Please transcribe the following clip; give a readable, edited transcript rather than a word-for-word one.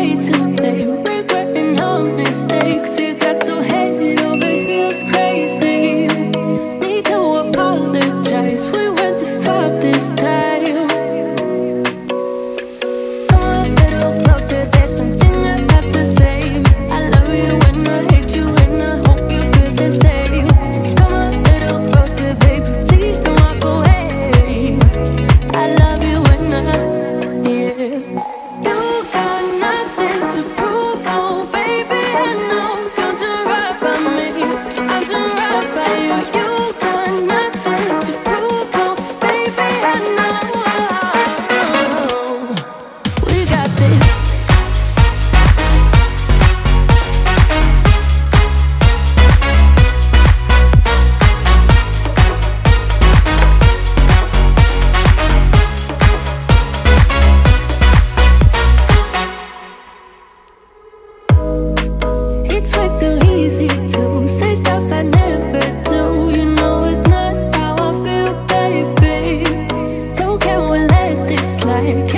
way too late, regretting our mistakes. It got so head over heels crazy. Need to apologize, we went too far this time. Come a little closer, there's something I have to say. I love you and I hate you and I hope you feel the same. Come a little closer, baby, please don't walk away. I love you and yeah. You got nothing to prove, oh baby, I know. You'll do right by me, I'll do right by you. You got nothing to prove, oh baby, I know. We got this. It's way too easy to say stuff I never do. You know it's not how I feel, baby. So can we let this slide?